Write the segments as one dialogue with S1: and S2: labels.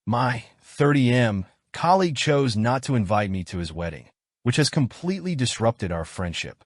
S1: My 30M colleague chose not to invite me to his wedding, which has completely disrupted our friendship.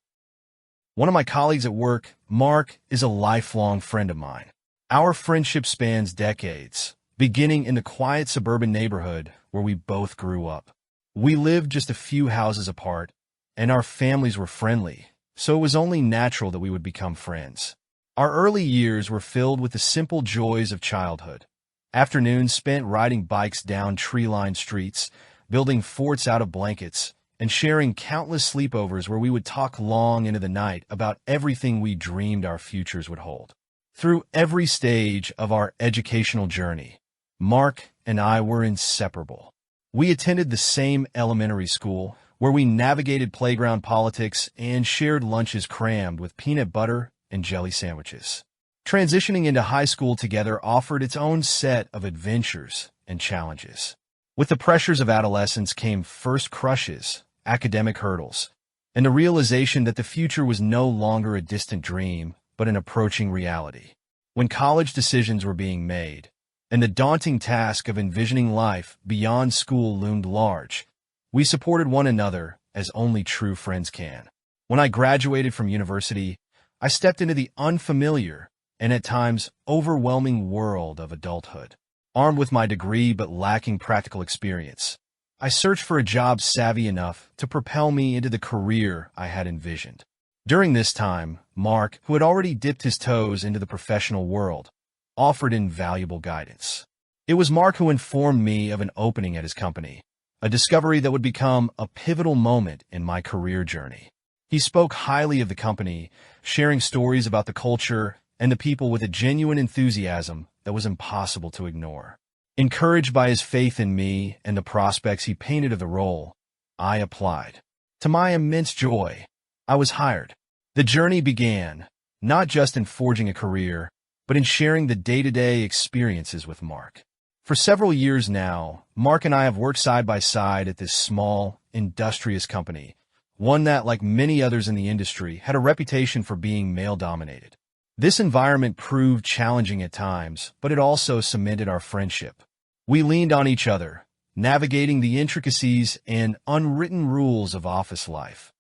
S1: One of my colleagues at work, Mark, is a lifelong friend of mine. Our friendship spans decades, beginning in the quiet suburban neighborhood where we both grew up. We lived just a few houses apart, and our families were friendly, so it was only natural that we would become friends. Our early years were filled with the simple joys of childhood. Afternoons spent riding bikes down tree-lined streets, building forts out of blankets, and sharing countless sleepovers where we would talk long into the night about everything we dreamed our futures would hold. Through every stage of our educational journey, Mark and I were inseparable. We attended the same elementary school, where we navigated playground politics and shared lunches crammed with peanut butter and jelly sandwiches. Transitioning into high school together offered its own set of adventures and challenges. With the pressures of adolescence came first crushes, academic hurdles, and the realization that the future was no longer a distant dream, but an approaching reality. When college decisions were being made, and the daunting task of envisioning life beyond school loomed large, we supported one another as only true friends can. When I graduated from university, I stepped into the unfamiliar and at times overwhelming world of adulthood. Armed with my degree but lacking practical experience, I searched for a job savvy enough to propel me into the career I had envisioned. During this time, Mark, who had already dipped his toes into the professional world, offered invaluable guidance. It was Mark who informed me of an opening at his company, a discovery that would become a pivotal moment in my career journey. He spoke highly of the company, sharing stories about the culture and the people with a genuine enthusiasm that was impossible to ignore. Encouraged by his faith in me and the prospects he painted of the role, I applied. To my immense joy, I was hired. The journey began, not just in forging a career, but in sharing the day-to-day experiences with Mark. For several years now, Mark and I have worked side by side at this small, industrious company, one that, like many others in the industry, had a reputation for being male-dominated. This environment proved challenging at times, but it also cemented our friendship. We leaned on each other, navigating the intricacies and unwritten rules of office life,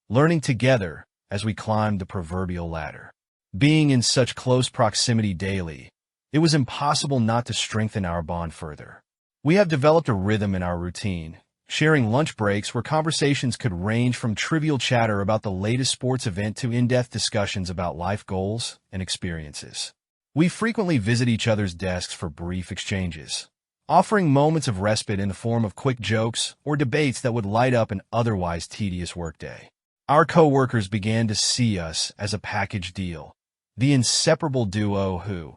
S1: learning together as we climbed the proverbial ladder. Being in such close proximity daily, it was impossible not to strengthen our bond further. We have developed a rhythm in our routine, sharing lunch breaks where conversations could range from trivial chatter about the latest sports event to in-depth discussions about life goals and experiences. We frequently visit each other's desks for brief exchanges, offering moments of respite in the form of quick jokes or debates that would light up an otherwise tedious workday. Our coworkers began to see us as a package deal, the inseparable duo who,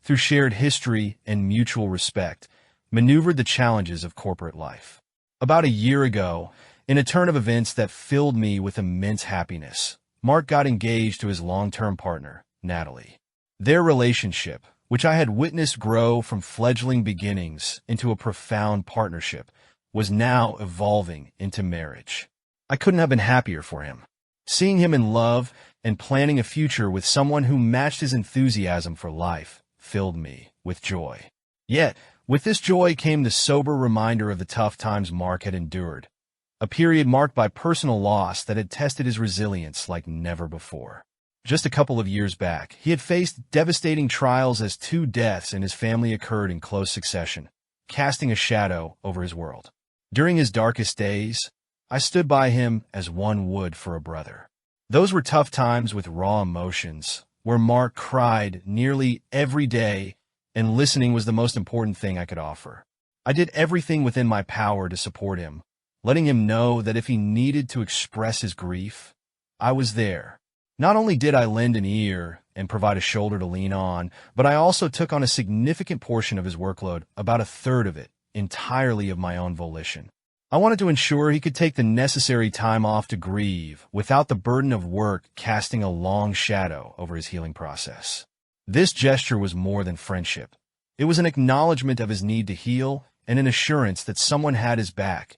S1: through shared history and mutual respect, maneuvered the challenges of corporate life. About a year ago, in a turn of events that filled me with immense happiness, Mark got engaged to his long-term partner, Natalie. Their relationship, which I had witnessed grow from fledgling beginnings into a profound partnership, was now evolving into marriage. I couldn't have been happier for him. Seeing him in love and planning a future with someone who matched his enthusiasm for life filled me with joy. Yet, with this joy came the sober reminder of the tough times Mark had endured, a period marked by personal loss that had tested his resilience like never before. Just a couple of years back, he had faced devastating trials as two deaths in his family occurred in close succession, casting a shadow over his world. During his darkest days, I stood by him as one would for a brother. Those were tough times with raw emotions, where Mark cried nearly every day, and listening was the most important thing I could offer. I did everything within my power to support him, letting him know that if he needed to express his grief, I was there. Not only did I lend an ear and provide a shoulder to lean on, but I also took on a significant portion of his workload, about a third of it, entirely of my own volition. I wanted to ensure he could take the necessary time off to grieve without the burden of work casting a long shadow over his healing process. This gesture was more than friendship. It was an acknowledgement of his need to heal and an assurance that someone had his back,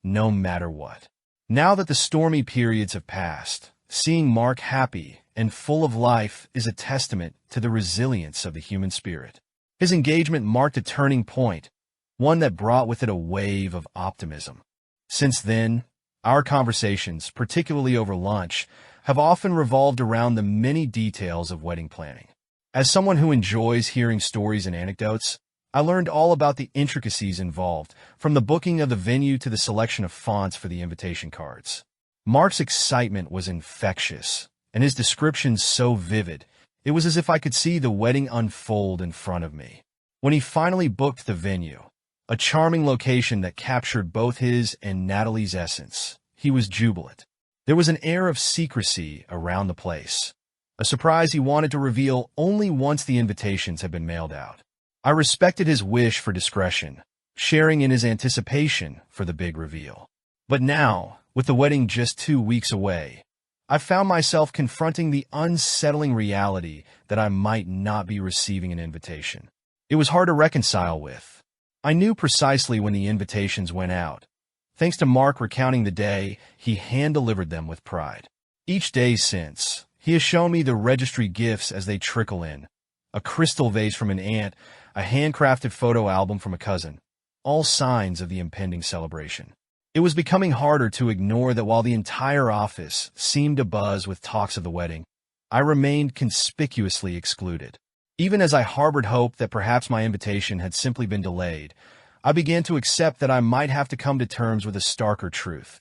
S1: no matter what. Now that the stormy periods have passed, seeing Mark happy and full of life is a testament to the resilience of the human spirit. His engagement marked a turning point, one that brought with it a wave of optimism. Since then, our conversations, particularly over lunch, have often revolved around the many details of wedding planning. As someone who enjoys hearing stories and anecdotes, I learned all about the intricacies involved, from the booking of the venue to the selection of fonts for the invitation cards. Mark's excitement was infectious, and his descriptions so vivid, it was as if I could see the wedding unfold in front of me. When he finally booked the venue, a charming location that captured both his and Natalie's essence, he was jubilant. There was an air of secrecy around the place, a surprise he wanted to reveal only once the invitations had been mailed out. I respected his wish for discretion, sharing in his anticipation for the big reveal. But now, with the wedding just 2 weeks away, I found myself confronting the unsettling reality that I might not be receiving an invitation. It was hard to reconcile with. I knew precisely when the invitations went out. Thanks to Mark recounting the day, he hand-delivered them with pride. Each day since, he has shown me the registry gifts as they trickle in. A crystal vase from an aunt, a handcrafted photo album from a cousin, all signs of the impending celebration. It was becoming harder to ignore that while the entire office seemed abuzz with talks of the wedding, I remained conspicuously excluded. Even as I harbored hope that perhaps my invitation had simply been delayed, I began to accept that I might have to come to terms with a starker truth.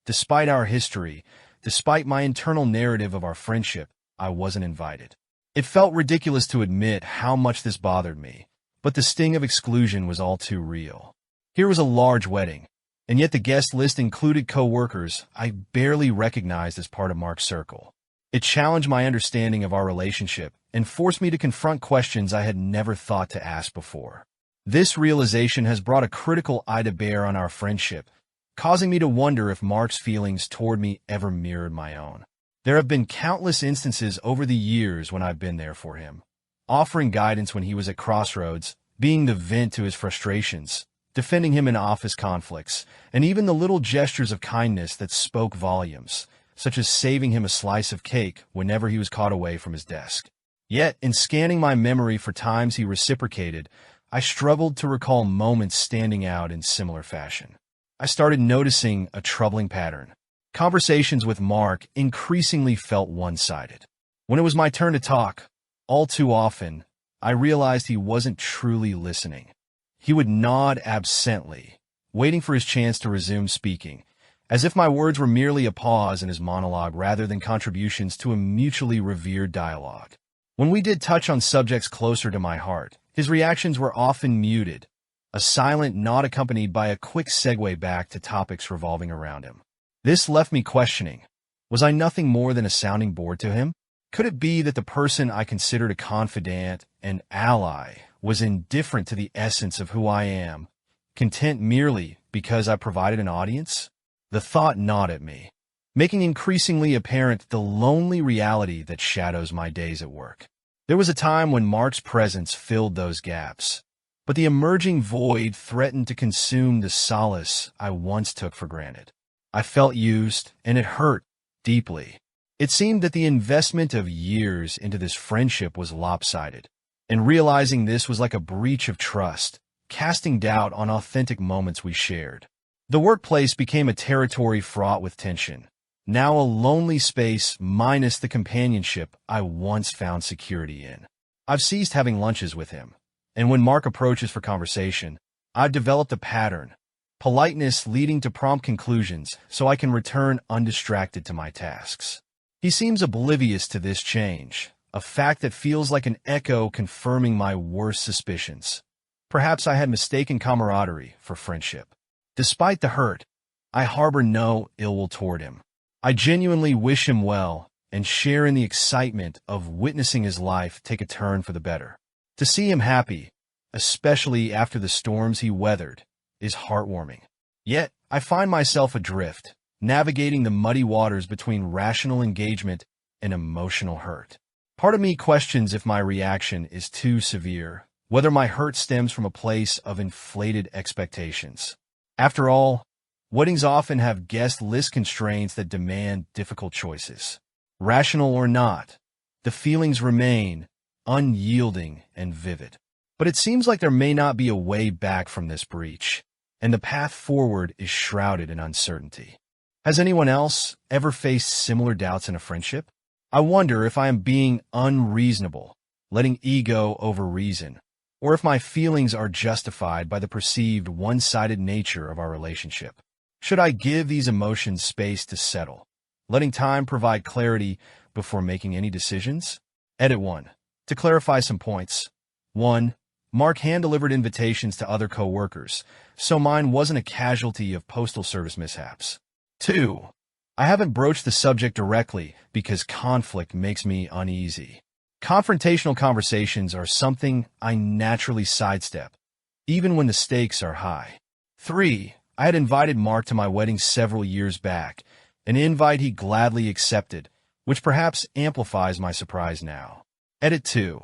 S1: Despite our history, despite my internal narrative of our friendship, I wasn't invited. It felt ridiculous to admit how much this bothered me, but the sting of exclusion was all too real. Here was a large wedding, and yet the guest list included co-workers I barely recognized as part of Mark's circle. It challenged my understanding of our relationship and forced me to confront questions I had never thought to ask before. This realization has brought a critical eye to bear on our friendship, causing me to wonder if Mark's feelings toward me ever mirrored my own. There have been countless instances over the years when I've been there for him, offering guidance when he was at crossroads, being the vent to his frustrations, defending him in office conflicts, and even the little gestures of kindness that spoke volumes, such as saving him a slice of cake whenever he was caught away from his desk. Yet, in scanning my memory for times he reciprocated, I struggled to recall moments standing out in similar fashion. I started noticing a troubling pattern. Conversations with Mark increasingly felt one-sided. When it was my turn to talk, all too often, I realized he wasn't truly listening. He would nod absently, waiting for his chance to resume speaking, as if my words were merely a pause in his monologue rather than contributions to a mutually revered dialogue. When we did touch on subjects closer to my heart, his reactions were often muted, a silent nod accompanied by a quick segue back to topics revolving around him. This left me questioning. Was I nothing more than a sounding board to him? Could it be that the person I considered a confidant and ally was indifferent to the essence of who I am, content merely because I provided an audience? The thought gnawed at me, making increasingly apparent the lonely reality that shadows my days at work. There was a time when Mark's presence filled those gaps, but the emerging void threatened to consume the solace I once took for granted. I felt used, and it hurt deeply. It seemed that the investment of years into this friendship was lopsided, and realizing this was like a breach of trust, casting doubt on authentic moments we shared. The workplace became a territory fraught with tension, now a lonely space minus the companionship I once found security in. I've ceased having lunches with him, and when Mark approaches for conversation, I've developed a pattern, politeness leading to prompt conclusions so I can return undistracted to my tasks. He seems oblivious to this change, a fact that feels like an echo confirming my worst suspicions. Perhaps I had mistaken camaraderie for friendship. Despite the hurt, I harbor no ill will toward him. I genuinely wish him well and share in the excitement of witnessing his life take a turn for the better. To see him happy, especially after the storms he weathered, is heartwarming. Yet, I find myself adrift, navigating the muddy waters between rational engagement and emotional hurt. Part of me questions if my reaction is too severe, whether my hurt stems from a place of inflated expectations. After all, weddings often have guest list constraints that demand difficult choices. Rational or not, the feelings remain unyielding and vivid. But it seems like there may not be a way back from this breach, and the path forward is shrouded in uncertainty. Has anyone else ever faced similar doubts in a friendship? I wonder if I am being unreasonable, letting ego over reason, or if my feelings are justified by the perceived one-sided nature of our relationship. Should I give these emotions space to settle, letting time provide clarity before making any decisions? Edit 1. To clarify some points. 1. Mark hand-delivered invitations to other co-workers, so mine wasn't a casualty of postal service mishaps. 2. I haven't broached the subject directly because conflict makes me uneasy. Confrontational conversations are something I naturally sidestep, even when the stakes are high. 3. I had invited Mark to my wedding several years back, an invite he gladly accepted, which perhaps amplifies my surprise now. Edit 2.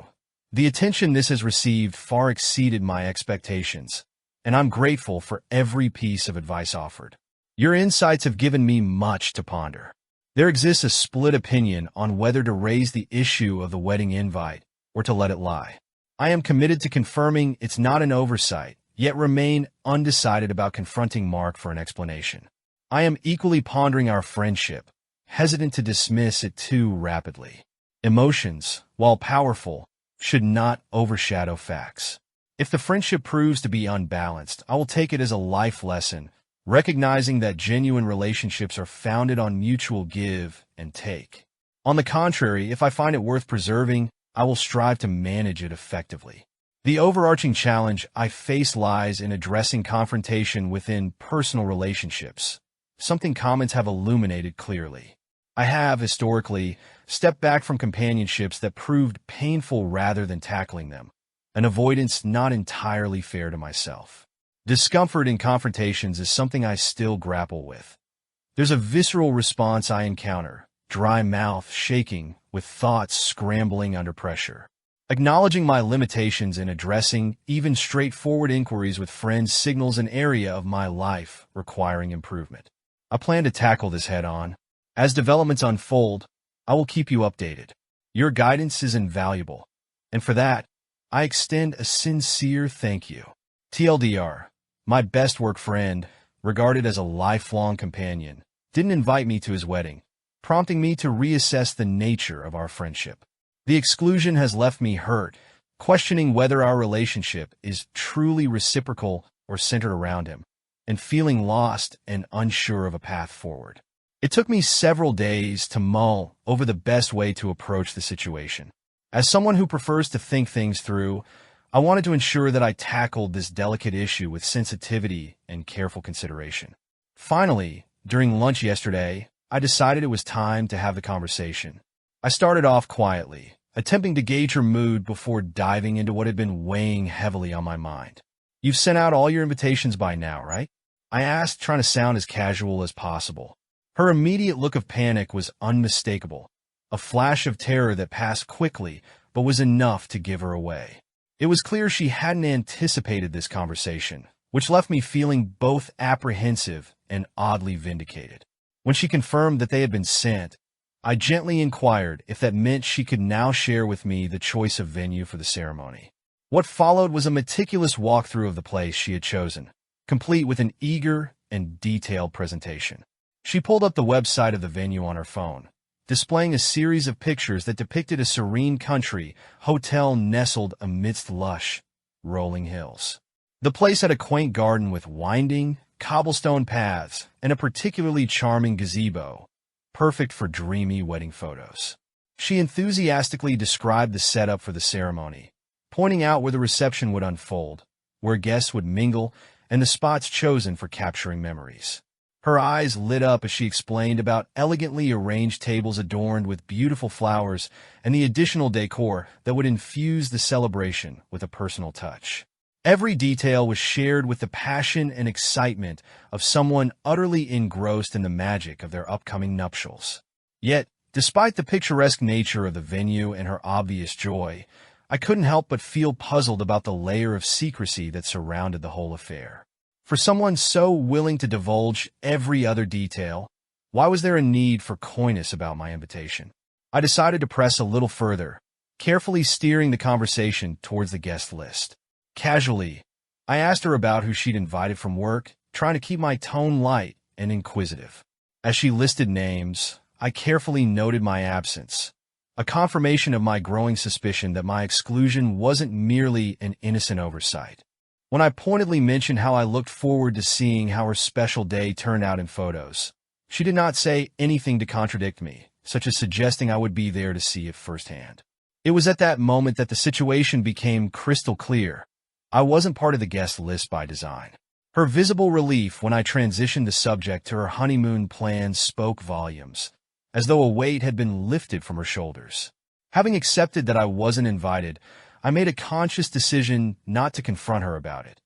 S1: The attention this has received far exceeded my expectations, and I'm grateful for every piece of advice offered. Your insights have given me much to ponder. There exists a split opinion on whether to raise the issue of the wedding invite or to let it lie. I am committed to confirming it's not an oversight, yet remain undecided about confronting Mark for an explanation. I am equally pondering our friendship, hesitant to dismiss it too rapidly. Emotions, while powerful, should not overshadow facts. If the friendship proves to be unbalanced, I will take it as a life lesson, recognizing that genuine relationships are founded on mutual give and take. On the contrary, if I find it worth preserving, I will strive to manage it effectively. The overarching challenge I face lies in addressing confrontation within personal relationships, something comments have illuminated clearly. I have, historically, stepped back from companionships that proved painful rather than tackling them, an avoidance not entirely fair to myself. Discomfort in confrontations is something I still grapple with. There's a visceral response I encounter, dry mouth shaking, with thoughts scrambling under pressure. Acknowledging my limitations in addressing even straightforward inquiries with friends signals an area of my life requiring improvement. I plan to tackle this head-on. As developments unfold, I will keep you updated. Your guidance is invaluable, and for that, I extend a sincere thank you. TLDR, my best work friend, regarded as a lifelong companion, didn't invite me to his wedding, prompting me to reassess the nature of our friendship. The exclusion has left me hurt, questioning whether our relationship is truly reciprocal or centered around him, and feeling lost and unsure of a path forward. It took me several days to mull over the best way to approach the situation. As someone who prefers to think things through, I wanted to ensure that I tackled this delicate issue with sensitivity and careful consideration. Finally, during lunch yesterday, I decided it was time to have the conversation. I started off quietly, attempting to gauge her mood before diving into what had been weighing heavily on my mind. You've sent out all your invitations by now, right? I asked, trying to sound as casual as possible. Her immediate look of panic was unmistakable, a flash of terror that passed quickly but was enough to give her away. It was clear she hadn't anticipated this conversation, which left me feeling both apprehensive and oddly vindicated. When she confirmed that they had been sent, I gently inquired if that meant she could now share with me the choice of venue for the ceremony. What followed was a meticulous walkthrough of the place she had chosen, complete with an eager and detailed presentation. She pulled up the website of the venue on her phone, displaying a series of pictures that depicted a serene country hotel nestled amidst lush, rolling hills. The place had a quaint garden with winding, cobblestone paths and a particularly charming gazebo, perfect for dreamy wedding photos. She enthusiastically described the setup for the ceremony, pointing out where the reception would unfold, where guests would mingle, and the spots chosen for capturing memories. Her eyes lit up as she explained about elegantly arranged tables adorned with beautiful flowers and the additional decor that would infuse the celebration with a personal touch. Every detail was shared with the passion and excitement of someone utterly engrossed in the magic of their upcoming nuptials. Yet, despite the picturesque nature of the venue and her obvious joy, I couldn't help but feel puzzled about the layer of secrecy that surrounded the whole affair. For someone so willing to divulge every other detail, why was there a need for coyness about my invitation? I decided to press a little further, carefully steering the conversation towards the guest list. Casually, I asked her about who she'd invited from work, trying to keep my tone light and inquisitive. As she listed names, I carefully noted my absence, a confirmation of my growing suspicion that my exclusion wasn't merely an innocent oversight. When I pointedly mentioned how I looked forward to seeing how her special day turned out in photos, she did not say anything to contradict me, such as suggesting I would be there to see it firsthand. It was at that moment that the situation became crystal clear. I wasn't part of the guest list by design. Her visible relief when I transitioned the subject to her honeymoon plans spoke volumes, as though a weight had been lifted from her shoulders. Having accepted that I wasn't invited, I made a conscious decision not to confront her about it,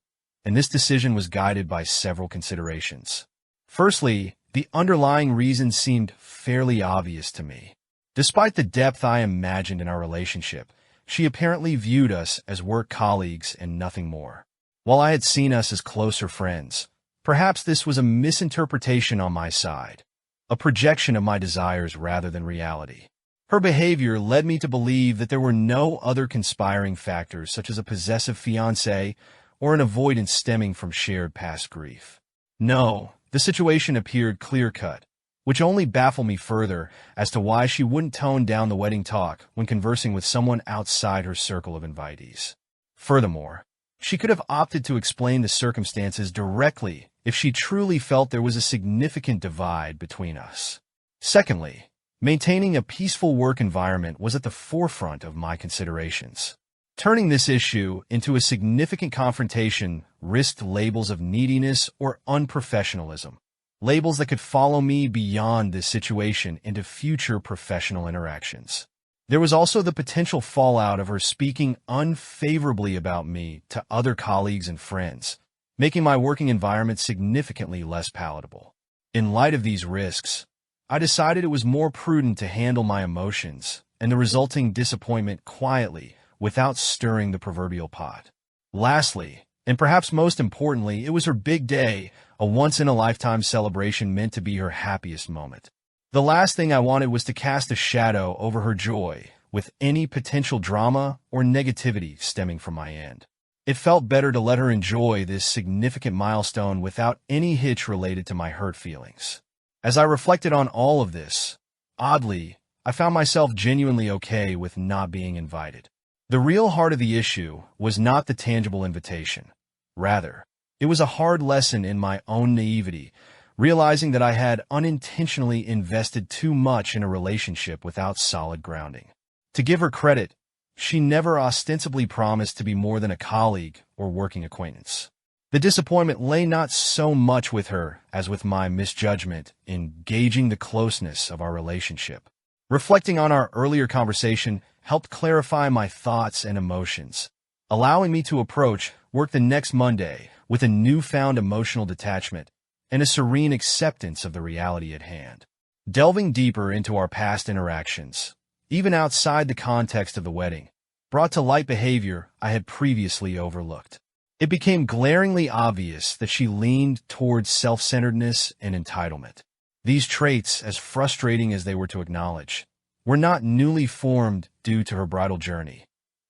S1: and this decision was guided by several considerations. Firstly, the underlying reason seemed fairly obvious to me. Despite the depth I imagined in our relationship, she apparently viewed us as work colleagues and nothing more. While I had seen us as closer friends, perhaps this was a misinterpretation on my side, a projection of my desires rather than reality. Her behavior led me to believe that there were no other conspiring factors such as a possessive fiancé or an avoidance stemming from shared past grief. No, the situation appeared clear-cut, which only baffled me further as to why she wouldn't tone down the wedding talk when conversing with someone outside her circle of invitees. Furthermore, she could have opted to explain the circumstances directly if she truly felt there was a significant divide between us. Secondly, maintaining a peaceful work environment was at the forefront of my considerations. Turning this issue into a significant confrontation risked labels of neediness or unprofessionalism, labels that could follow me beyond this situation into future professional interactions. There was also the potential fallout of her speaking unfavorably about me to other colleagues and friends, making my working environment significantly less palatable. In light of these risks, I decided it was more prudent to handle my emotions and the resulting disappointment quietly without stirring the proverbial pot. Lastly, and perhaps most importantly, it was her big day, a once-in-a-lifetime celebration meant to be her happiest moment. The last thing I wanted was to cast a shadow over her joy with any potential drama or negativity stemming from my end. It felt better to let her enjoy this significant milestone without any hitch related to my hurt feelings. As I reflected on all of this, oddly, I found myself genuinely okay with not being invited. The real heart of the issue was not the tangible invitation. Rather, it was a hard lesson in my own naivety, realizing that I had unintentionally invested too much in a relationship without solid grounding. To give her credit, she never ostensibly promised to be more than a colleague or working acquaintance. The disappointment lay not so much with her as with my misjudgment in gauging the closeness of our relationship. Reflecting on our earlier conversation helped clarify my thoughts and emotions, allowing me to approach work the next Monday with a newfound emotional detachment and a serene acceptance of the reality at hand. Delving deeper into our past interactions, even outside the context of the wedding, brought to light behavior I had previously overlooked. It became glaringly obvious that she leaned towards self-centeredness and entitlement. These traits, as frustrating as they were to acknowledge, were not newly formed due to her bridal journey.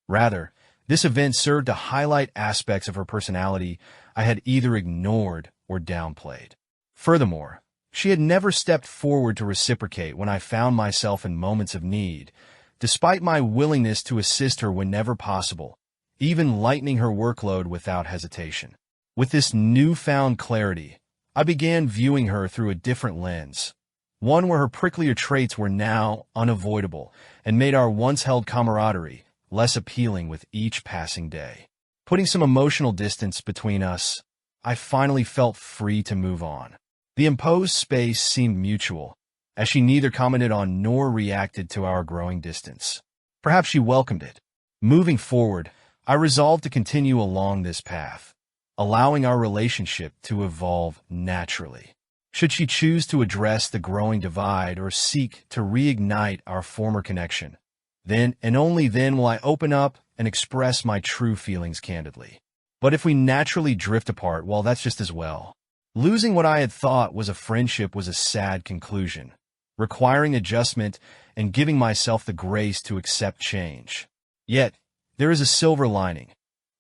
S1: Rather, this event served to highlight aspects of her personality I had either ignored or downplayed. Furthermore, she had never stepped forward to reciprocate when I found myself in moments of need, despite my willingness to assist her whenever possible, even lightening her workload without hesitation. With this newfound clarity, I began viewing her through a different lens, one where her pricklier traits were now unavoidable and made our once-held camaraderie less appealing with each passing day. Putting some emotional distance between us, I finally felt free to move on. The imposed space seemed mutual, as she neither commented on nor reacted to our growing distance. Perhaps she welcomed it. Moving forward, I resolved to continue along this path, allowing our relationship to evolve naturally. Should she choose to address the growing divide or seek to reignite our former connection, then and only then will I open up and express my true feelings candidly. But if we naturally drift apart, well, that's just as well. Losing what I had thought was a friendship was a sad conclusion, requiring adjustment and giving myself the grace to accept change. Yet, there is a silver lining.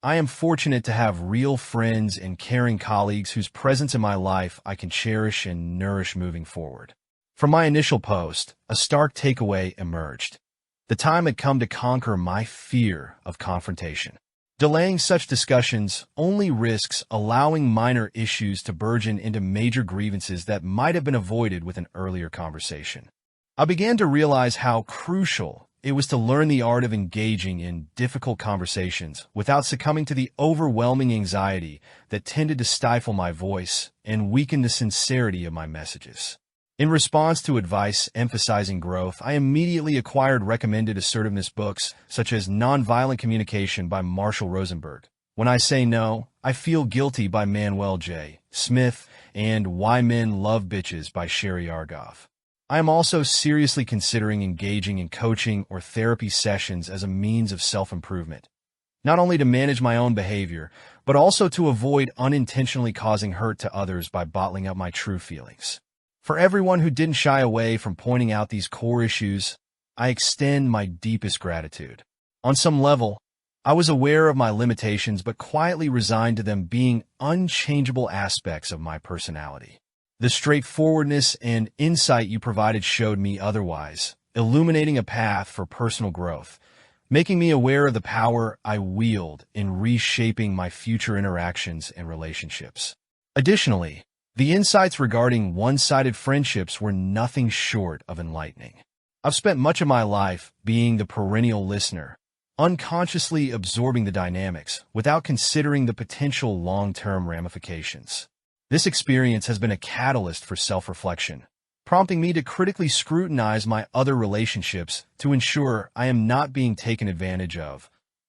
S1: I am fortunate to have real friends and caring colleagues whose presence in my life I can cherish and nourish moving forward. From my initial post, a stark takeaway emerged. The time had come to conquer my fear of confrontation. Delaying such discussions only risks allowing minor issues to burgeon into major grievances that might have been avoided with an earlier conversation. I began to realize how crucial it was to learn the art of engaging in difficult conversations without succumbing to the overwhelming anxiety that tended to stifle my voice and weaken the sincerity of my messages. In response to advice emphasizing growth, I immediately acquired recommended assertiveness books such as Nonviolent Communication by Marshall Rosenberg, When I Say No, I Feel Guilty by Manuel J. Smith, and Why Men Love Bitches by Sherry Argov. I am also seriously considering engaging in coaching or therapy sessions as a means of self-improvement, not only to manage my own behavior, but also to avoid unintentionally causing hurt to others by bottling up my true feelings. For everyone who didn't shy away from pointing out these core issues, I extend my deepest gratitude. On some level, I was aware of my limitations but quietly resigned to them being unchangeable aspects of my personality. The straightforwardness and insight you provided showed me otherwise, illuminating a path for personal growth, making me aware of the power I wield in reshaping my future interactions and relationships. Additionally, the insights regarding one-sided friendships were nothing short of enlightening. I've spent much of my life being the perennial listener, unconsciously absorbing the dynamics without considering the potential long-term ramifications. This experience has been a catalyst for self-reflection, prompting me to critically scrutinize my other relationships to ensure I am not being taken advantage of,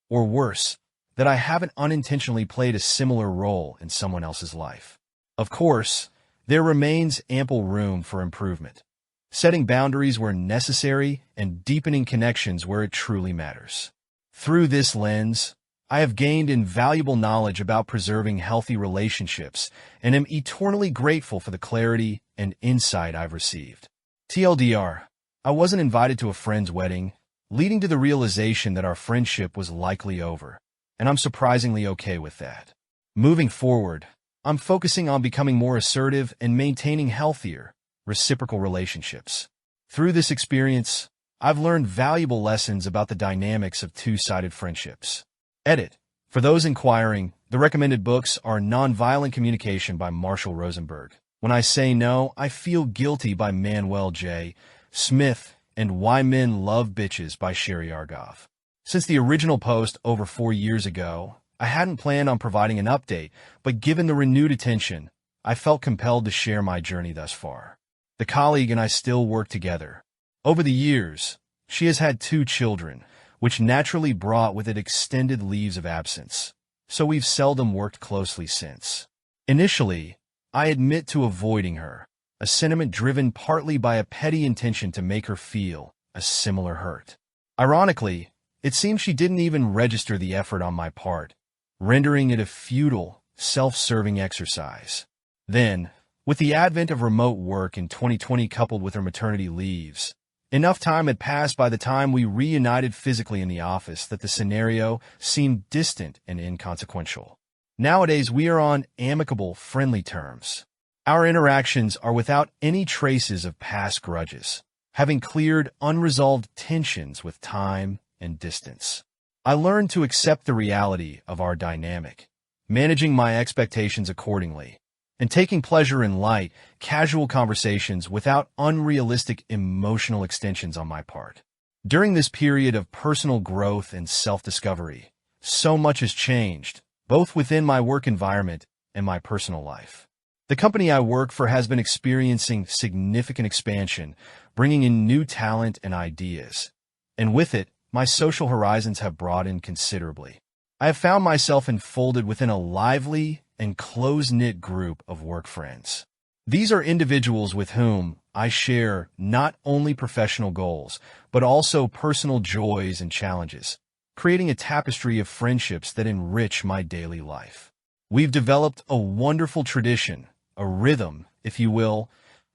S1: or worse, that I haven't unintentionally played a similar role in someone else's life. Of course, there remains ample room for improvement, setting boundaries where necessary and deepening connections where it truly matters. Through this lens, I have gained invaluable knowledge about preserving healthy relationships and am eternally grateful for the clarity and insight I've received. TLDR, I wasn't invited to a friend's wedding, leading to the realization that our friendship was likely over, and I'm surprisingly okay with that. Moving forward, I'm focusing on becoming more assertive and maintaining healthier, reciprocal relationships. Through this experience, I've learned valuable lessons about the dynamics of two-sided friendships. Edit. For those inquiring, the recommended books are Nonviolent Communication by Marshall Rosenberg, When I Say No, I Feel Guilty by Manuel J. Smith, and Why Men Love Bitches by Sherry Argov. Since the original post over 4 years ago, I hadn't planned on providing an update, but given the renewed attention, I felt compelled to share my journey thus far. The colleague and I still work together. Over the years, she has had 2 children, which naturally brought with it extended leaves of absence, so we've seldom worked closely since. Initially, I admit to avoiding her, a sentiment driven partly by a petty intention to make her feel a similar hurt. Ironically, it seems she didn't even register the effort on my part, rendering it a futile, self-serving exercise. Then, with the advent of remote work in 2020 coupled with her maternity leaves, enough time had passed by the time we reunited physically in the office that the scenario seemed distant and inconsequential. Nowadays, we are on amicable, friendly terms. Our interactions are without any traces of past grudges, having cleared unresolved tensions with time and distance. I learned to accept the reality of our dynamic, managing my expectations accordingly, and taking pleasure in light, casual conversations without unrealistic emotional extensions on my part. During this period of personal growth and self-discovery, so much has changed, both within my work environment and my personal life. The company I work for has been experiencing significant expansion, bringing in new talent and ideas, and with it, my social horizons have broadened considerably. I have found myself enfolded within a lively and close-knit group of work friends. These are individuals with whom I share not only professional goals, but also personal joys and challenges, creating a tapestry of friendships that enrich my daily life. We've developed a wonderful tradition, a rhythm, if you will,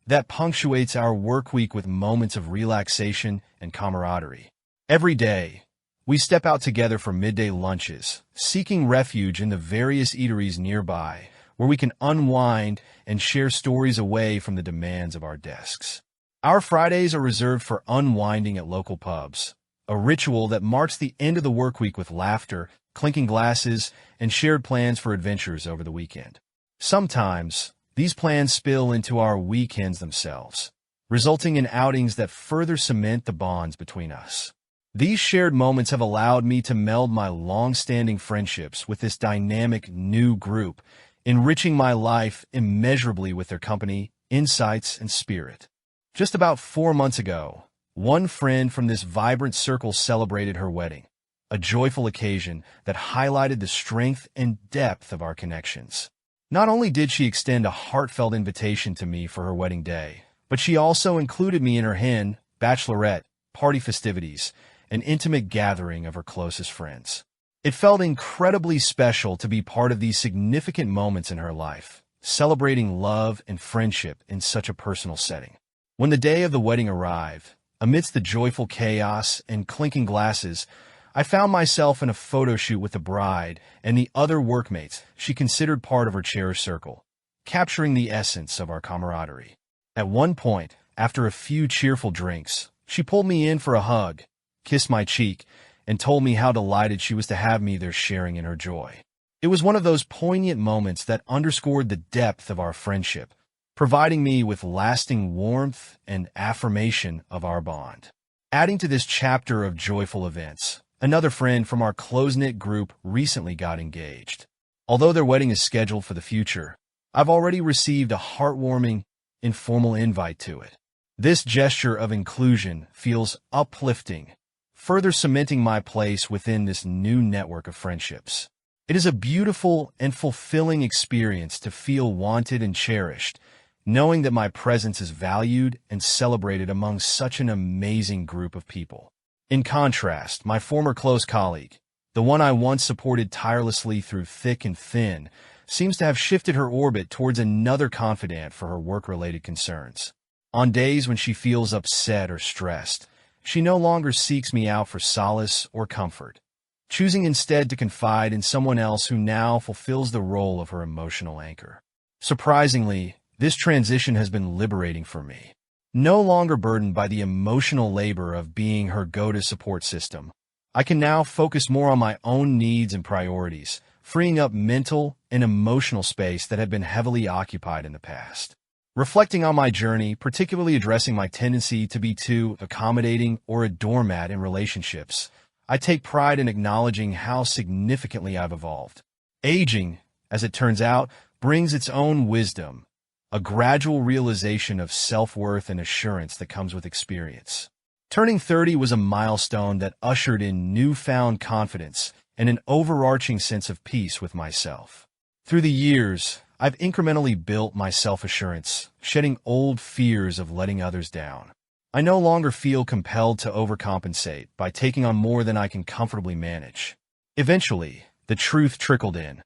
S1: that punctuates our work week with moments of relaxation and camaraderie. Every day, We step out together for midday lunches, seeking refuge in the various eateries nearby, where we can unwind and share stories away from the demands of our desks. Our Fridays are reserved for unwinding at local pubs, a ritual that marks the end of the work week with laughter, clinking glasses, and shared plans for adventures over the weekend. Sometimes, these plans spill into our weekends themselves, resulting in outings that further cement the bonds between us. These shared moments have allowed me to meld my long-standing friendships with this dynamic new group, enriching my life immeasurably with their company, insights, and spirit. Just about 4 months ago, one friend from this vibrant circle celebrated her wedding, a joyful occasion that highlighted the strength and depth of our connections. Not only did she extend a heartfelt invitation to me for her wedding day, but she also included me in her hen, bachelorette, party festivities, an intimate gathering of her closest friends. It felt incredibly special to be part of these significant moments in her life, celebrating love and friendship in such a personal setting. When the day of the wedding arrived, amidst the joyful chaos and clinking glasses, I found myself in a photo shoot with the bride and the other workmates she considered part of her cherished circle, capturing the essence of our camaraderie. At one point, after a few cheerful drinks, she pulled me in for a hug, kissed my cheek, and told me how delighted she was to have me there sharing in her joy. It was one of those poignant moments that underscored the depth of our friendship, providing me with lasting warmth and affirmation of our bond. Adding to this chapter of joyful events, another friend from our close-knit group recently got engaged. Although their wedding is scheduled for the future, I've already received a heartwarming, informal invite to it. This gesture of inclusion feels uplifting, further cementing my place within this new network of friendships. It is a beautiful and fulfilling experience to feel wanted and cherished, knowing that my presence is valued and celebrated among such an amazing group of people. In contrast, my former close colleague, the one I once supported tirelessly through thick and thin, seems to have shifted her orbit towards another confidant for her work-related concerns. On days when she feels upset or stressed, she no longer seeks me out for solace or comfort, choosing instead to confide in someone else who now fulfills the role of her emotional anchor. Surprisingly, this transition has been liberating for me. No longer burdened by the emotional labor of being her go-to support system, I can now focus more on my own needs and priorities, freeing up mental and emotional space that had been heavily occupied in the past. Reflecting on my journey, particularly addressing my tendency to be too accommodating or a doormat in relationships, I take pride in acknowledging how significantly I've evolved. Aging, as it turns out, brings its own wisdom, a gradual realization of self-worth and assurance that comes with experience. Turning 30 was a milestone that ushered in newfound confidence and an overarching sense of peace with myself. Through the years, I've incrementally built my self-assurance, shedding old fears of letting others down. I no longer feel compelled to overcompensate by taking on more than I can comfortably manage. Eventually, the truth trickled in,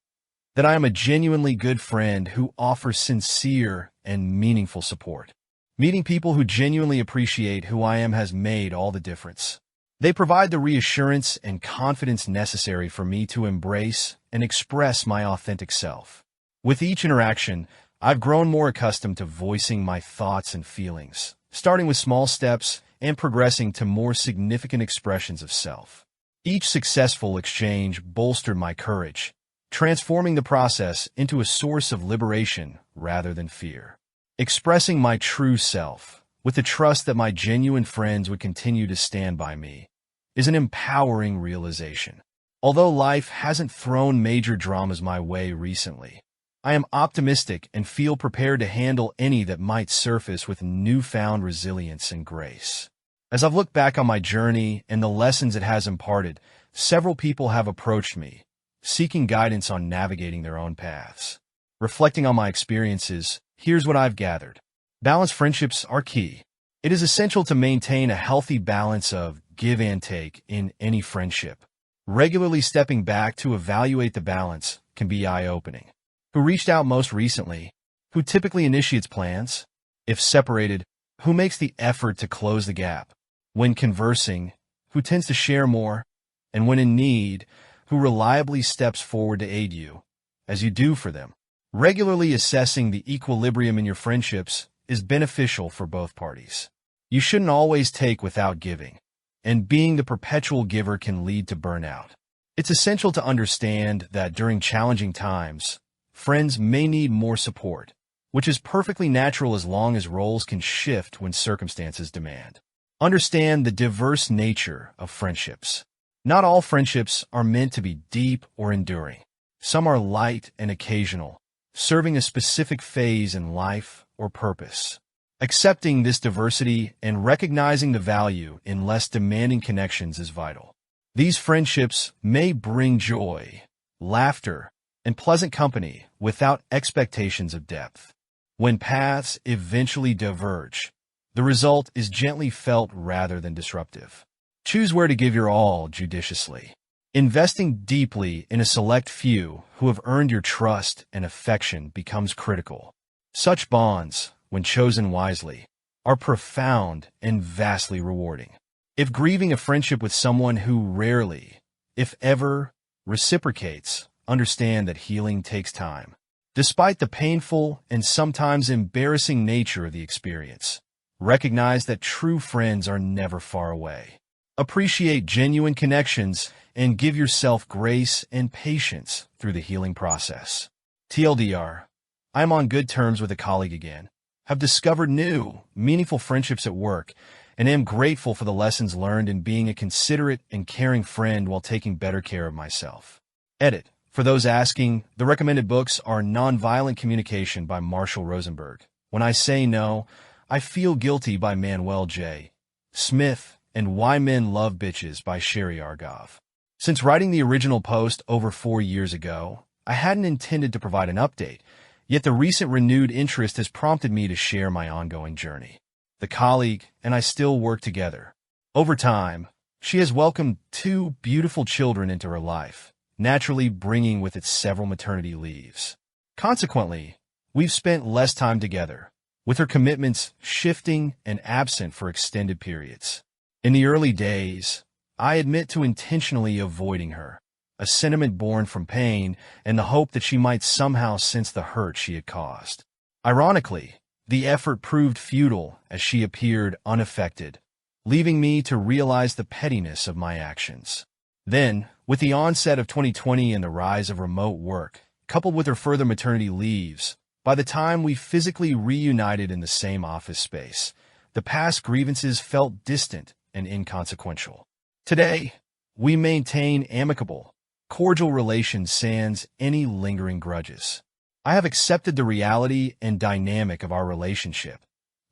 S1: that I am a genuinely good friend who offers sincere and meaningful support. Meeting people who genuinely appreciate who I am has made all the difference. They provide the reassurance and confidence necessary for me to embrace and express my authentic self. With each interaction, I've grown more accustomed to voicing my thoughts and feelings, starting with small steps and progressing to more significant expressions of self. Each successful exchange bolstered my courage, transforming the process into a source of liberation rather than fear. Expressing my true self, with the trust that my genuine friends would continue to stand by me, is an empowering realization. Although life hasn't thrown major dramas my way recently, I am optimistic and feel prepared to handle any that might surface with newfound resilience and grace. As I've looked back on my journey and the lessons it has imparted, several people have approached me, seeking guidance on navigating their own paths. Reflecting on my experiences, here's what I've gathered. Balanced friendships are key. It is essential to maintain a healthy balance of give and take in any friendship. Regularly stepping back to evaluate the balance can be eye-opening. Who reached out most recently? Who typically initiates plans? If separated, who makes the effort to close the gap? When conversing, who tends to share more? and when in need, who reliably steps forward to aid you, as you do for them. Regularly assessing the equilibrium in your friendships is beneficial for both parties. You shouldn't always take without giving, and being the perpetual giver can lead to burnout. It's essential to understand that during challenging times, friends may need more support, which is perfectly natural as long as roles can shift when circumstances demand. Understand the diverse nature of friendships. Not all friendships are meant to be deep or enduring. Some are light and occasional, serving a specific phase in life or purpose. Accepting this diversity and recognizing the value in less demanding connections is vital. These friendships may bring joy, laughter, and pleasant company without expectations of depth. When paths eventually diverge, the result is gently felt rather than disruptive. Choose where to give your all judiciously. Investing deeply in a select few who have earned your trust and affection becomes critical. Such bonds, when chosen wisely, are profound and vastly rewarding. If grieving a friendship with someone who rarely, if ever, reciprocates, understand that healing takes time. Despite the painful and sometimes embarrassing nature of the experience, recognize that true friends are never far away. Appreciate genuine connections and give yourself grace and patience through the healing process. TLDR, I'm on good terms with a colleague again, have discovered new, meaningful friendships at work, and am grateful for the lessons learned in being a considerate and caring friend while taking better care of myself. Edit. For those asking, the recommended books are Nonviolent Communication by Marshall Rosenberg, When I Say No, I Feel Guilty by Manuel J. Smith, and Why Men Love Bitches by Sherry Argov. Since writing the original post over 4 years ago, I hadn't intended to provide an update, yet the recent renewed interest has prompted me to share my ongoing journey. The colleague and I still work together. Over time, she has welcomed 2 beautiful children into her life, naturally bringing with it several maternity leaves. Consequently, we've spent less time together, with her commitments shifting and absent for extended periods. In the early days, I admit to intentionally avoiding her, a sentiment born from pain and the hope that she might somehow sense the hurt she had caused. Ironically, the effort proved futile as she appeared unaffected, leaving me to realize the pettiness of my actions. Then, with the onset of 2020 and the rise of remote work, coupled with her further maternity leaves, by the time we physically reunited in the same office space, the past grievances felt distant and inconsequential. Today, we maintain amicable, cordial relations sans any lingering grudges. I have accepted the reality and dynamic of our relationship,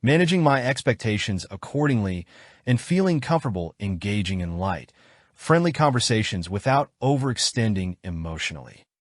S1: managing my expectations accordingly and feeling comfortable engaging in light, friendly conversations without overextending emotionally.